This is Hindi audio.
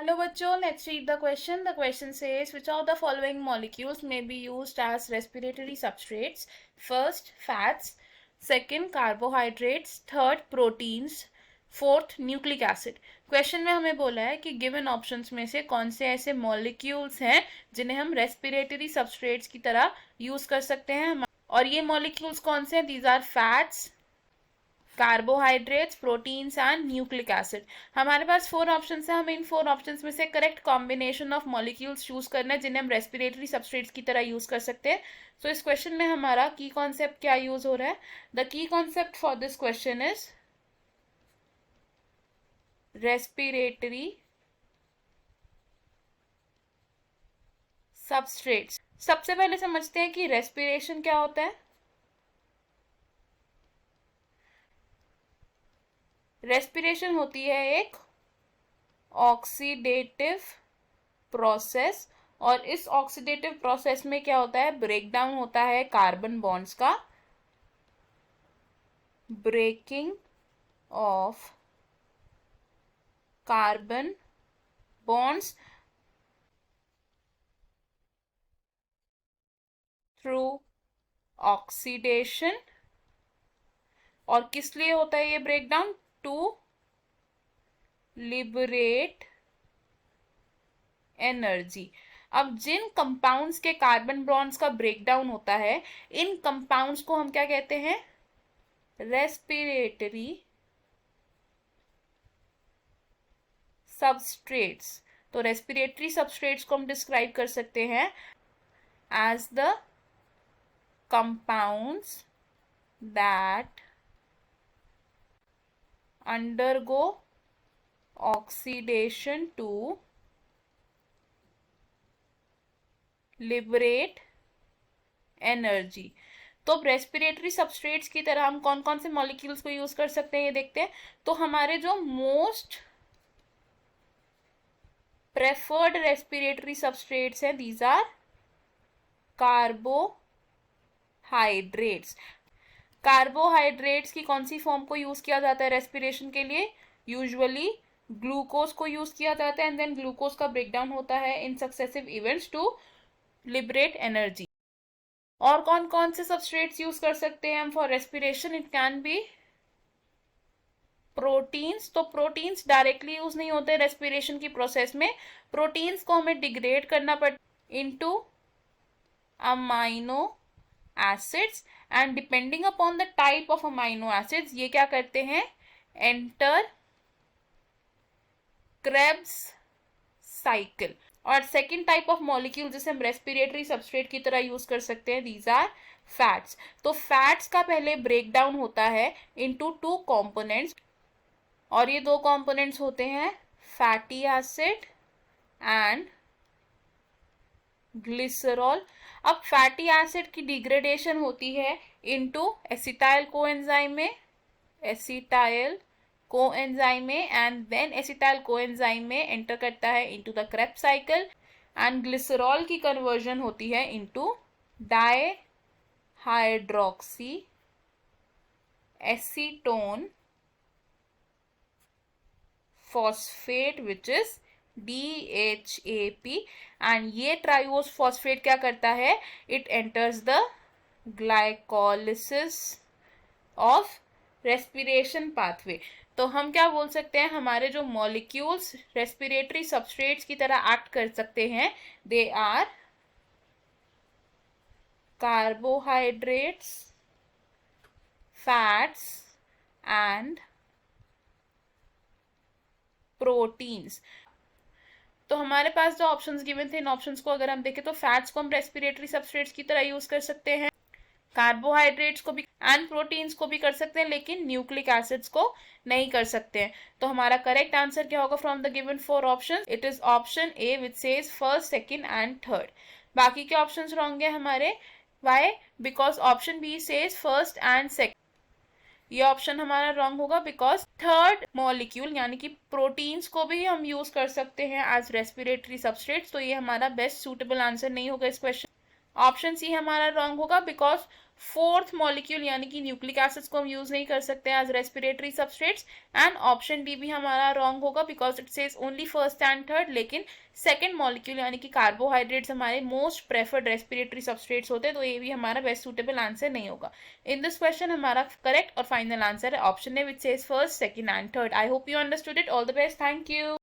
Hello bachcho, let's read the question. The question says, which of the following molecules may be used as respiratory substrates? First, fats. Second, carbohydrates. Third, proteins. Fourth, nucleic acid. Question में हमें बोला है कि गिवन ऑप्शंस में से कौन से ऐसे मॉलिक्यूल्स हैं जिन्हें हम रेस्पिरेटरी सबस्ट्रेट्स की तरह यूज कर सकते हैं. और ये मॉलिक्यूल्स कौन से हैं? These are fats, carbohydrates, proteins and nucleic acid. हमारे पास 4 ऑप्शंस हैं. हमें इन 4 ऑप्शंस में से correct combination of molecules choose करना है जिन्हें हम रेस्पिरेटरी सबस्ट्रेट्स की तरह यूज कर सकते हैं. सो इस क्वेश्चन में हमारा की कॉन्सेप्ट क्या यूज हो रहा है? The key concept for this question is respiratory substrates. सबसे पहले समझते हैं कि रेस्पिरेशन क्या होता है. रेस्पिरेशन होती है एक ऑक्सीडेटिव प्रोसेस, और इस ऑक्सीडेटिव प्रोसेस में क्या होता है? ब्रेकडाउन होता है कार्बन बॉन्ड्स का. Breaking of carbon bonds through oxidation. और किस लिए होता है ये ब्रेकडाउन? To liberate energy. अब जिन कंपाउंड्स के कार्बन बॉन्ड्स का ब्रेकडाउन होता है, इन कंपाउंड्स को हम क्या कहते हैं? Respiratory substrates. तो रेस्पिरेटरी सबस्ट्रेट्स को हम डिस्क्राइब कर सकते हैं as the compounds that undergo oxidation to liberate energy. तो रेस्पिरेटरी सबस्ट्रेट्स की तरह हम कौन कौन से मॉलिक्यूल्स को यूज कर सकते हैं ये देखते हैं. तो हमारे जो मोस्ट प्रेफर्ड रेस्पिरेटरी सबस्ट्रेट्स हैं, दीज आर कार्बोहाइड्रेट्स. कार्बोहाइड्रेट्स की कौन सी फॉर्म को यूज किया जाता है रेस्पिरेशन के लिए? यूजुअली ग्लूकोज को यूज किया जाता है, एंड देन ग्लूकोज का ब्रेकडाउन होता है in successive events to liberate energy. और कौन कौन से सबस्ट्रेट्स यूज कर सकते हैं हम for respiration? It can be proteins. तो प्रोटीन्स डायरेक्टली यूज नहीं होते रेस्पिरेशन की प्रोसेस में. प्रोटीन्स को हमें डिग्रेड करना पड़ता into amino acids, and depending upon the type of amino acids ये क्या करते हैं? Enter Krebs cycle. और सेकेंड टाइप ऑफ मॉलिक्यूल जिसे हम रेस्पिरेटरी सबस्ट्रेट की तरह यूज कर सकते हैं, दीज आर फैट्स. तो फैट्स का पहले ब्रेकडाउन होता है इनटू 2 कंपोनेंट्स, और ये 2 कंपोनेंट्स होते हैं फैटी एसिड एंड ग्लिसरॉल. अब फैटी एसिड की डिग्रेडेशन होती है इनटू एसिटाइल कोएंजाइम में, एंड देन एसिटाइल कोएंजाइम में एंटर करता है into the Krebs cycle, and glycerol की कन्वर्जन होती है into dihydroxy acetone phosphate which is DHAP. And ये ट्राइओस फॉस्फेट क्या करता है? It enters the glycolysis of respiration pathway. तो हम क्या बोल सकते हैं? हमारे जो मॉलिक्यूल्स रेस्पिरेटरी सबस्ट्रेट्स की तरह एक्ट कर सकते हैं, they are carbohydrates, fats and proteins. तो हमारे पास जो ऑप्शंस गिवन थे, इन ऑप्शंस को अगर हम देखें तो फैट्स को हम रेस्पिरेटरी सबस्ट्रेट्स की तरह यूज कर सकते हैं, कार्बोहाइड्रेट्स को भी एंड प्रोटीन्स को भी कर सकते हैं, लेकिन न्यूक्लिक एसिड्स को नहीं कर सकते हैं. तो हमारा करेक्ट आंसर क्या होगा from the given 4 options? It is option A which says first, second and third. बाकी के ऑप्शंस रॉन्ग है हमारे. Why? Because option B says first and second. ये ऑप्शन हमारा रॉन्ग होगा बिकॉज थर्ड मॉलिक्यूल यानी कि प्रोटीन्स को भी हम यूज कर सकते हैं एज रेस्पिरेटरी सबस्ट्रेट्स. तो ये हमारा बेस्ट सूटेबल आंसर नहीं होगा इस क्वेश्चन. ऑप्शन सी हमारा रॉन्ग होगा बिकॉज फोर्थ मॉलिक्यूल यानी कि न्यूक्लिक एसिड्स को हम यूज नहीं कर सकते as respiratory substrates. And option D भी हमारा रॉन्ग होगा because it says only first and third, लेकिन सेकंड मॉलिक्यूल यानी कि कार्बोहाइड्रेट्स हमारे मोस्ट प्रेफर्ड रेस्पिरेटरी सबस्ट्रेट्स होते हैं, तो ये भी हमारा बेस्ट सूटेबल आंसर नहीं होगा। इन दिस क्वेश्चन हमारा करेक्ट और फाइनल आंसर है option A which says first, second and third. I hope you understood it. All the best. Thank you.